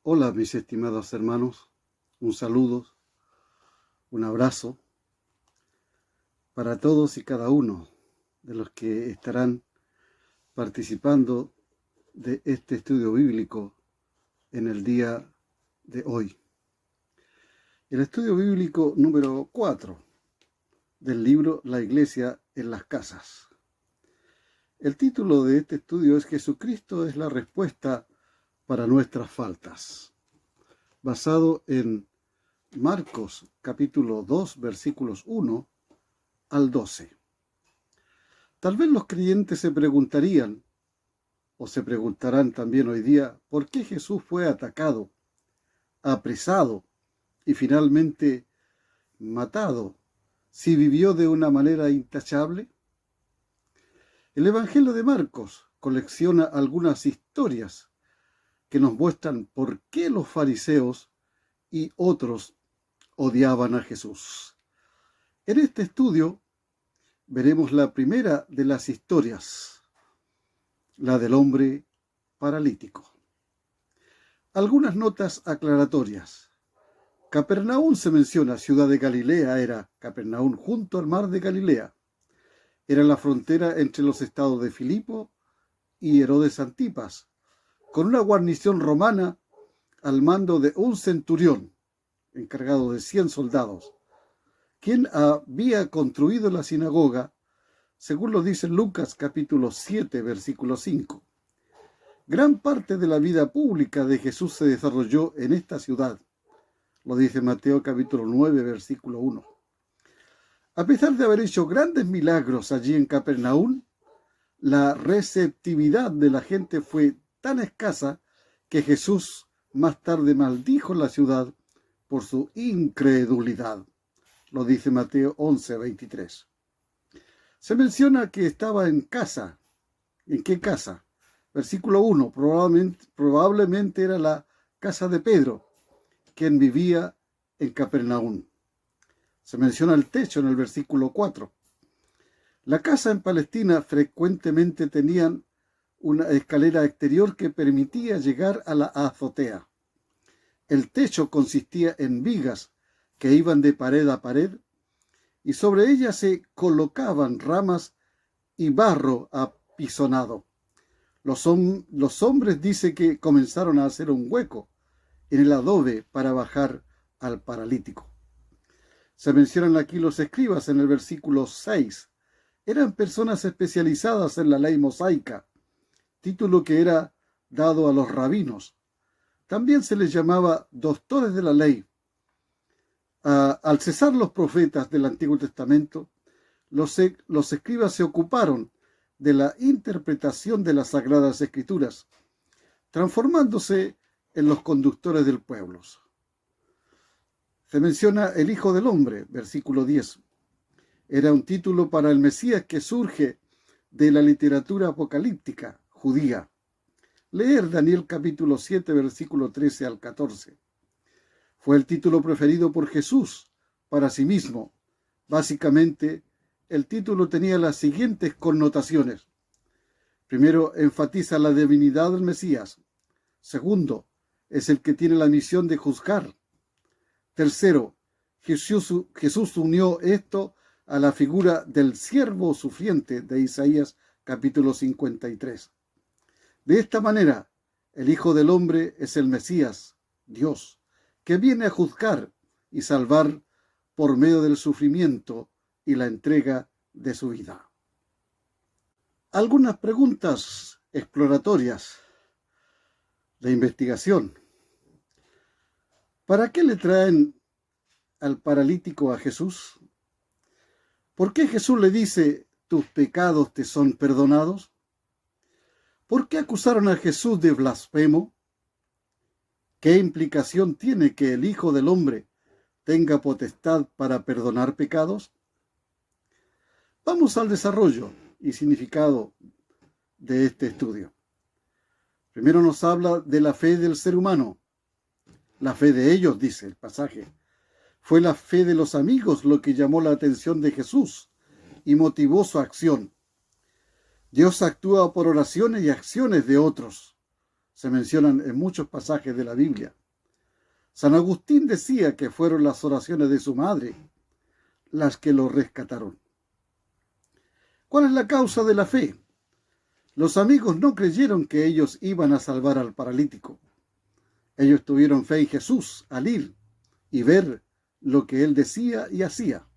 Hola, mis estimados hermanos, un saludo, un abrazo para todos y cada uno de los que estarán participando de este estudio bíblico en el día de hoy. El estudio bíblico número 4 del libro La Iglesia en las Casas. El título de este estudio es Jesucristo es la respuesta para nuestras faltas, basado en Marcos capítulo 2 versículos 1 al 12. Tal vez los creyentes se preguntarían, o se preguntarán también hoy día, ¿por qué Jesús fue atacado, apresado y finalmente matado si vivió de una manera intachable? El Evangelio de Marcos colecciona algunas historias que nos muestran por qué los fariseos y otros odiaban a Jesús. En este estudio veremos la primera de las historias, la del hombre paralítico. Algunas notas aclaratorias. Capernaum se menciona, ciudad de Galilea era Capernaum junto al mar de Galilea. Era la frontera entre los estados de Filipo y Herodes Antipas, con una guarnición romana al mando de un centurión, encargado de 100 soldados, quien había construido la sinagoga, según lo dice Lucas capítulo 7, versículo 5. Gran parte de la vida pública de Jesús se desarrolló en esta ciudad, lo dice Mateo capítulo 9, versículo 1. A pesar de haber hecho grandes milagros allí en Capernaum, la receptividad de la gente fue tan escasa que Jesús más tarde maldijo la ciudad por su incredulidad. Lo dice Mateo 11, 23. Se menciona que estaba en casa. ¿En qué casa? Versículo 1. Probablemente era la casa de Pedro, quien vivía en Capernaum. Se menciona el techo en el versículo 4. La casa en Palestina frecuentemente tenían una escalera exterior que permitía llegar a la azotea. El techo consistía en vigas que iban de pared a pared y sobre ellas se colocaban ramas y barro apisonado. Los hombres dice que comenzaron a hacer un hueco en el adobe para bajar al paralítico. Se mencionan aquí los escribas en el versículo 6. Eran personas especializadas en la ley mosaica, título que era dado a los rabinos. También se les llamaba doctores de la ley. Al cesar los profetas del Antiguo Testamento, los escribas se ocuparon de la interpretación de las Sagradas Escrituras, transformándose en los conductores del pueblo. Se menciona el Hijo del Hombre, versículo 10. Era un título para el Mesías que surge de la literatura apocalíptica judía. Leer Daniel capítulo 7, versículo 13 al 14. Fue el título preferido por Jesús para sí mismo. Básicamente, el título tenía las siguientes connotaciones. Primero, enfatiza la divinidad del Mesías. Segundo, es el que tiene la misión de juzgar. Tercero, Jesús unió esto a la figura del siervo sufriente de Isaías capítulo 53. De esta manera, el Hijo del Hombre es el Mesías, Dios, que viene a juzgar y salvar por medio del sufrimiento y la entrega de su vida. Algunas preguntas exploratorias de investigación. ¿Para qué le traen al paralítico a Jesús? ¿Por qué Jesús le dice, tus pecados te son perdonados? ¿Por qué acusaron a Jesús de blasfemo? ¿Qué implicación tiene que el Hijo del Hombre tenga potestad para perdonar pecados? Vamos al desarrollo y significado de este estudio. Primero nos habla de la fe del ser humano. La fe de ellos, dice el pasaje. Fue la fe de los amigos lo que llamó la atención de Jesús y motivó su acción. Dios actúa por oraciones y acciones de otros. se mencionan en muchos pasajes de la Biblia. San Agustín decía que fueron las oraciones de su madre las que lo rescataron. ¿Cuál es la causa de la fe? Los amigos no creyeron que ellos iban a salvar al paralítico. Ellos tuvieron fe en Jesús al ir y ver lo que él decía y hacía.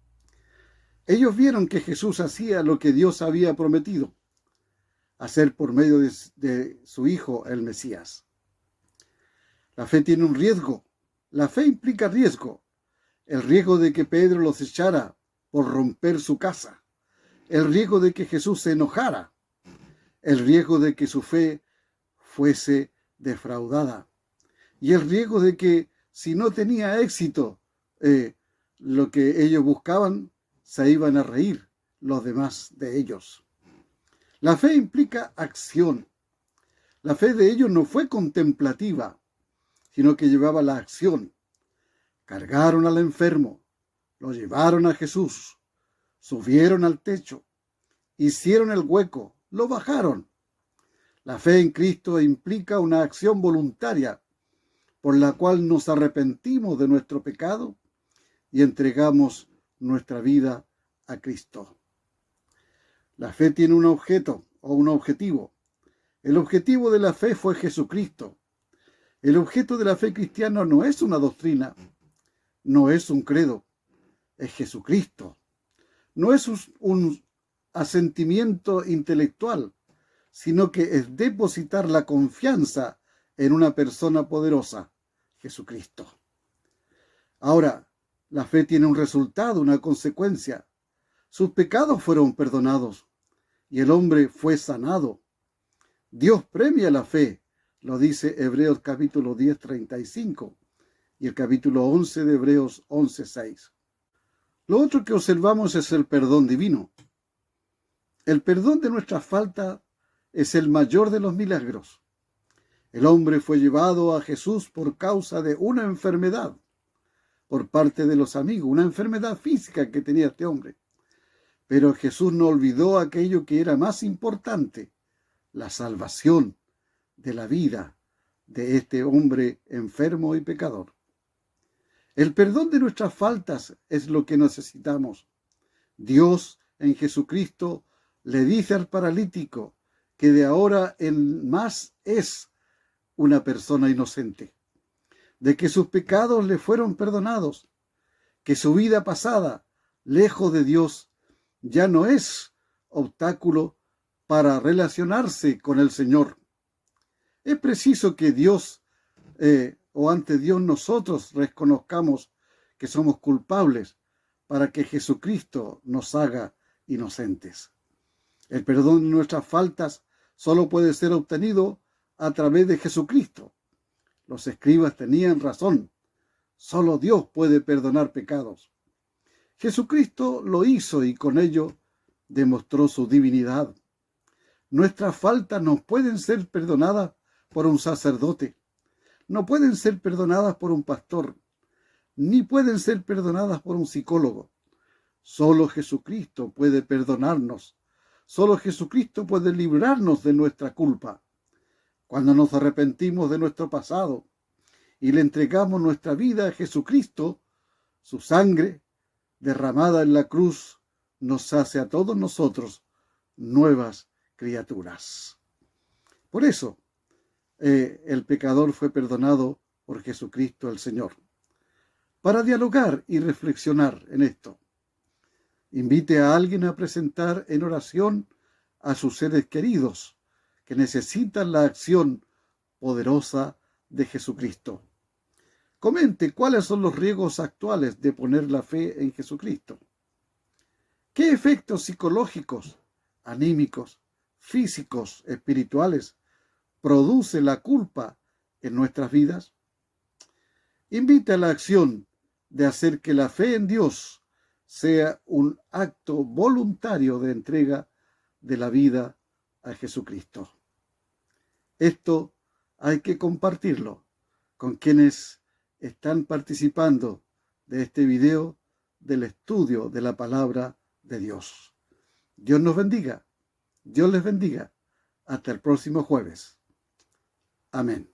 Ellos vieron que Jesús hacía lo que Dios había prometido hacer por medio de su Hijo, el Mesías. La fe tiene un riesgo. La fe implica riesgo. El riesgo de que Pedro los echara por romper su casa. El riesgo de que Jesús se enojara. El riesgo de que su fe fuese defraudada. Y el riesgo de que si no tenía éxito lo que ellos buscaban, se iban a reír los demás de ellos. La fe implica acción. La fe de ellos no fue contemplativa, sino que llevaba la acción. Cargaron al enfermo, lo llevaron a Jesús, subieron al techo, hicieron el hueco, lo bajaron. La fe en Cristo implica una acción voluntaria por la cual nos arrepentimos de nuestro pecado y entregamos nuestra vida a Cristo. La fe tiene un objeto o un objetivo. El objetivo de la fe fue Jesucristo. El objeto de la fe cristiana no es una doctrina, no es un credo, es Jesucristo. No es un asentimiento intelectual, sino que es depositar la confianza en una persona poderosa, Jesucristo. Ahora, la fe tiene un resultado, una consecuencia. Sus pecados fueron perdonados y el hombre fue sanado. Dios premia la fe, lo dice Hebreos capítulo 10, 35 y el capítulo 11 de Hebreos 11, 6. Lo otro que observamos es el perdón divino. El perdón de nuestras faltas es el mayor de los milagros. El hombre fue llevado a Jesús por causa de una enfermedad por parte de los amigos, una enfermedad física que tenía este hombre. Pero Jesús no olvidó aquello que era más importante, la salvación de la vida de este hombre enfermo y pecador. El perdón de nuestras faltas es lo que necesitamos. Dios en Jesucristo le dice al paralítico que de ahora en más es una persona inocente, de que sus pecados le fueron perdonados, que su vida pasada, lejos de Dios, ya no es obstáculo para relacionarse con el Señor. Es preciso que Dios, o ante Dios nosotros reconozcamos que somos culpables para que Jesucristo nos haga inocentes. El perdón de nuestras faltas solo puede ser obtenido a través de Jesucristo. Los escribas tenían razón. Solo Dios puede perdonar pecados. Jesucristo lo hizo y con ello demostró su divinidad. Nuestras faltas no pueden ser perdonadas por un sacerdote, no pueden ser perdonadas por un pastor, ni pueden ser perdonadas por un psicólogo. Solo Jesucristo puede perdonarnos. Solo Jesucristo puede librarnos de nuestra culpa. Cuando nos arrepentimos de nuestro pasado y le entregamos nuestra vida a Jesucristo, su sangre derramada en la cruz nos hace a todos nosotros nuevas criaturas. Por eso, el pecador fue perdonado por Jesucristo el Señor. Para dialogar y reflexionar en esto, invite a alguien a presentar en oración a sus seres queridos que necesitan la acción poderosa de Jesucristo. Comente cuáles son los riesgos actuales de poner la fe en Jesucristo. ¿Qué efectos psicológicos, anímicos, físicos, espirituales produce la culpa en nuestras vidas? Invite a la acción de hacer que la fe en Dios sea un acto voluntario de entrega de la vida a Jesucristo. Esto hay que compartirlo con quienes están participando de este video del estudio de la palabra de Dios. Dios nos bendiga. Dios les bendiga. Hasta el próximo jueves. Amén.